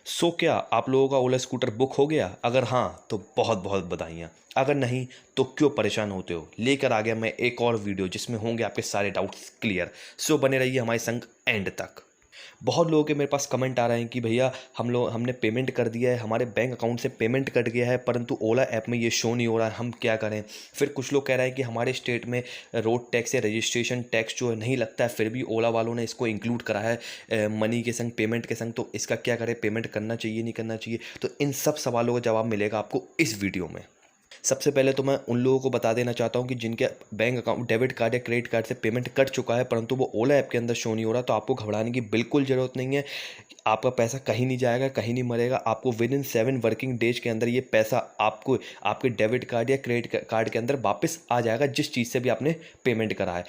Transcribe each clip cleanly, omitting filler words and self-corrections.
सो क्या आप लोगों का ओला स्कूटर बुक हो गया? अगर हाँ तो बहुत बहुत बधाइयाँ। अगर नहीं तो क्यों परेशान होते हो? लेकर आ गया मैं एक और वीडियो जिसमें होंगे आपके सारे डाउट्स क्लियर। सो बने रहिए हमारे संग एंड तक। बहुत लोगों के मेरे पास कमेंट आ रहे हैं कि भैया हमने पेमेंट कर दिया है, हमारे बैंक अकाउंट से पेमेंट कट गया है, परंतु ओला ऐप में ये शो नहीं हो रहा है, हम क्या करें? फिर कुछ लोग कह रहे हैं कि हमारे स्टेट में रोड टैक्स या रजिस्ट्रेशन टैक्स जो है नहीं लगता है, फिर भी ओला वालों ने इसको इंक्लूड करा है मनी के संग, पेमेंट के संग, तो इसका क्या करें? पेमेंट करना चाहिए नहीं करना चाहिए? तो इन सब सवालों का जवाब मिलेगा आपको इस वीडियो में। सबसे पहले तो मैं उन लोगों को बता देना चाहता हूं कि जिनके बैंक अकाउंट डेबिट कार्ड या क्रेडिट कार्ड से पेमेंट कट चुका है परंतु वो ओला ऐप के अंदर शो नहीं हो रहा, तो आपको घबराने की बिल्कुल ज़रूरत नहीं है। आपका पैसा कहीं नहीं जाएगा, कहीं नहीं मरेगा। आपको विद इन 7 वर्किंग डेज के अंदर ये पैसा आपको आपके डेबिट कार्ड या क्रेडिट कार्ड के अंदर वापस आ जाएगा, जिस चीज़ से भी आपने पेमेंट करा है।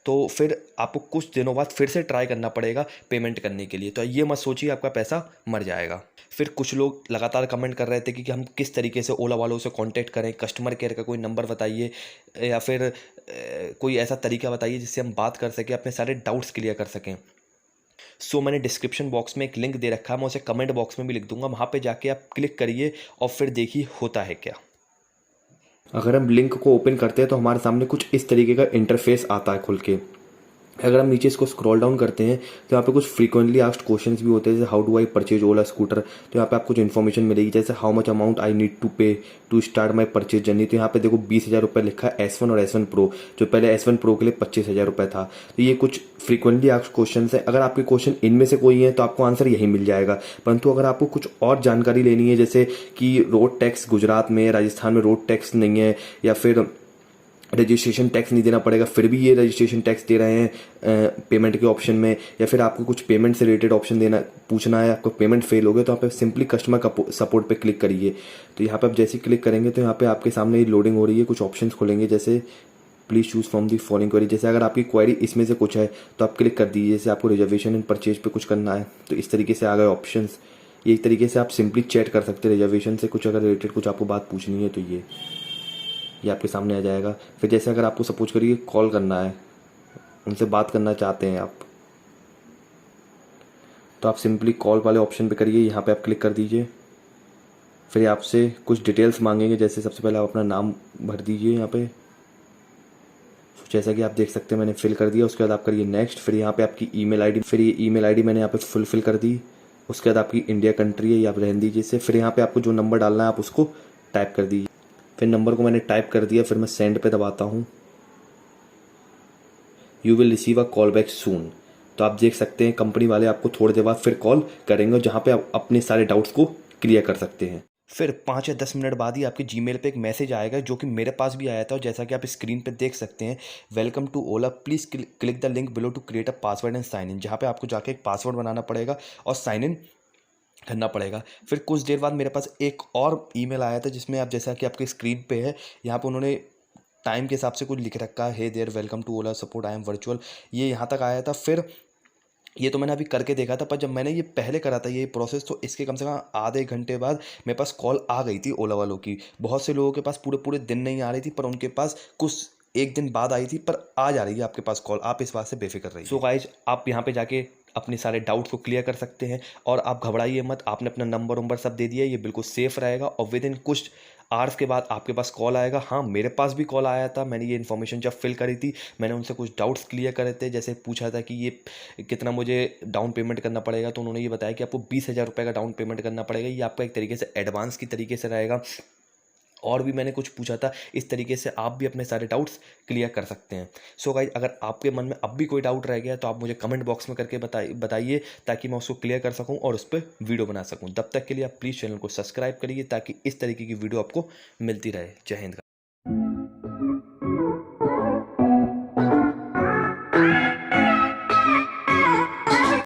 तो फिर आपको कुछ दिनों बाद फिर से ट्राई करना पड़ेगा पेमेंट करने के लिए, तो ये मत सोचिए आपका पैसा मर जाएगा। फिर कुछ लोग लगातार कमेंट कर रहे थे कि हम किस तरीके से ओला वालों से कांटेक्ट करें, कस्टमर केयर का कोई नंबर बताइए या फिर कोई ऐसा तरीका बताइए जिससे हम बात कर सकें, अपने सारे डाउट्स क्लियर कर सकें। सो मैंने डिस्क्रिप्शन बॉक्स में एक लिंक दे रखा है, मैं उसे कमेंट बॉक्स में भी लिख दूंगा, वहाँ पे जाके आप क्लिक करिए और फिर देखिए होता है क्या। अगर हम लिंक को ओपन करते हैं तो हमारे सामने कुछ इस तरीके का इंटरफेस आता है खुल के। अगर हम नीचे इसको स्क्रॉल डाउन करते हैं तो यहाँ पे कुछ फ्रीक्वेंटली आस्क्ड क्वेश्चंस भी होते हैं, जैसे how do I purchase Ola scooter. तो यहाँ पे आपको कुछ इन्फॉर्मेशन मिलेगी, जैसे how much amount I need to pay to start my purchase journey. तो यहाँ पे देखो 20,000 रुपये लिखा है S1 और S1 प्रो, जो पहले S1 प्रो के लिए 25,000 रुपये था। तो ये कुछ फ्रीक्वेंटली आस्क्ड क्वेश्चन है। अगर आपके क्वेश्चन इनमें से कोई है तो आपको आंसर यही मिल जाएगा, परंतु अगर आपको कुछ और जानकारी लेनी है, जैसे कि रोड टैक्स गुजरात में, राजस्थान में रोड टैक्स नहीं है, या फिर रजिस्ट्रेशन टैक्स नहीं देना पड़ेगा फिर भी ये रजिस्ट्रेशन टैक्स दे रहे हैं पेमेंट के ऑप्शन में, या फिर आपको कुछ पेमेंट से रिलेटेड ऑप्शन देना पूछना है, आपको पेमेंट फेल हो गया, तो आप सिंपली कस्टमर सपोर्ट पे क्लिक करिए। तो यहाँ पे आप जैसे ही क्लिक करेंगे तो यहाँ पे आपके सामने लोडिंग हो रही है, कुछ ऑप्शंस खुलेंगे, जैसे please choose from the following query. जैसे अगर आपकी क्वेरी इसमें से कुछ है तो आप क्लिक कर दीजिए, जैसे आपको रिजर्वेशन एंड परचेज पे कुछ करना है, तो इस तरीके से आ गए ऑप्शंस। एक तरीके से आप सिंपली चैट कर सकते हैं रिजर्वेशन से, कुछ अगर रिलेटेड कुछ आपको बात पूछनी है तो ये आपके सामने आ जाएगा। फिर जैसे अगर आपको सपोज करिए कॉल करना है, उनसे बात करना चाहते हैं आप, तो आप सिंपली कॉल वाले ऑप्शन पे करिए, यहाँ पे आप क्लिक कर दीजिए। फिर आपसे कुछ डिटेल्स मांगेंगे, जैसे सबसे पहले आप अपना नाम भर दीजिए यहाँ पे, जैसा कि आप देख सकते हैं मैंने फिल कर दिया। उसके बाद आप करिए नेक्स्ट। फिर यहाँ पे आपकी ईमेल आईडी, फिर ये ईमेल आईडी मैंने यहाँ पे फुलफिल कर दी। उसके बाद आपकी इंडिया कंट्री है, ये आप रहने दीजिए इसे। फिर यहाँ पे आपको जो नंबर डालना है आप उसको टाइप कर दीजिए। फिर नंबर को मैंने टाइप कर दिया, फिर मैं सेंड पे दबाता हूँ। You will receive a call back soon. तो आप देख सकते हैं कंपनी वाले आपको थोड़ी देर बाद फिर कॉल करेंगे, जहाँ पे आप अपने सारे डाउट्स को क्लियर कर सकते हैं। फिर 5 या 10 मिनट बाद ही आपके जीमेल पे एक मैसेज आएगा, जो कि मेरे पास भी आया था, और जैसा कि आप स्क्रीन पे देख सकते हैं, welcome to Ola, please click the link below to create a password and sign in. जहाँ पे आपको जाके एक पासवर्ड बनाना पड़ेगा और साइन इन करना पड़ेगा। फिर कुछ देर बाद मेरे पास एक और ईमेल आया था, जिसमें आप जैसा कि आपके स्क्रीन पे है, यहाँ पे उन्होंने टाइम के हिसाब से कुछ लिख रखा है, hey there welcome to Ola support I am virtual, ये यहाँ तक आया था। फिर ये तो मैंने अभी करके देखा था, पर जब मैंने ये पहले करा था ये प्रोसेस, तो इसके कम से कम आधे घंटे बाद मेरे पास कॉल आ गई थी ओला वालों की। बहुत से लोगों के पास पूरे पूरे दिन नहीं आ रही थी, पर उनके पास कुछ एक दिन बाद आई थी, पर आज आ रही है आपके पास कॉल, आप इस बात से बेफिक्र रहिए। सो गाइज, आप यहाँ पे जाके अपने सारे डाउट्स को क्लियर कर सकते हैं, और आप घबराइए मत, आपने अपना नंबर वंबर सब दे दिया, ये बिल्कुल सेफ रहेगा, और विद इन कुछ आवर्स के बाद आपके पास कॉल आएगा। हाँ, मेरे पास भी कॉल आया था, मैंने ये इन्फॉर्मेशन जब फिल करी थी, मैंने उनसे कुछ डाउट्स क्लियर करे थे, जैसे पूछा था कि ये कितना मुझे डाउन पेमेंट करना पड़ेगा, तो उन्होंने ये बताया कि आपको 20,000 रुपये का डाउन पेमेंट करना पड़ेगा, ये आपका एक तरीके से एडवांस की तरीके से रहेगा। और भी मैंने कुछ पूछा था, इस तरीके से आप भी अपने सारे डाउट्स क्लियर कर सकते हैं। सो गाइज, अगर आपके मन में अब भी कोई डाउट रह गया तो आप मुझे कमेंट बॉक्स में करके बताइए, ताकि मैं उसको क्लियर कर सकूं और उस पर वीडियो बना सकूं। तब तक के लिए आप प्लीज़ चैनल को सब्सक्राइब करिए, ताकि इस तरीके की वीडियो आपको मिलती रहे। जय हिंद।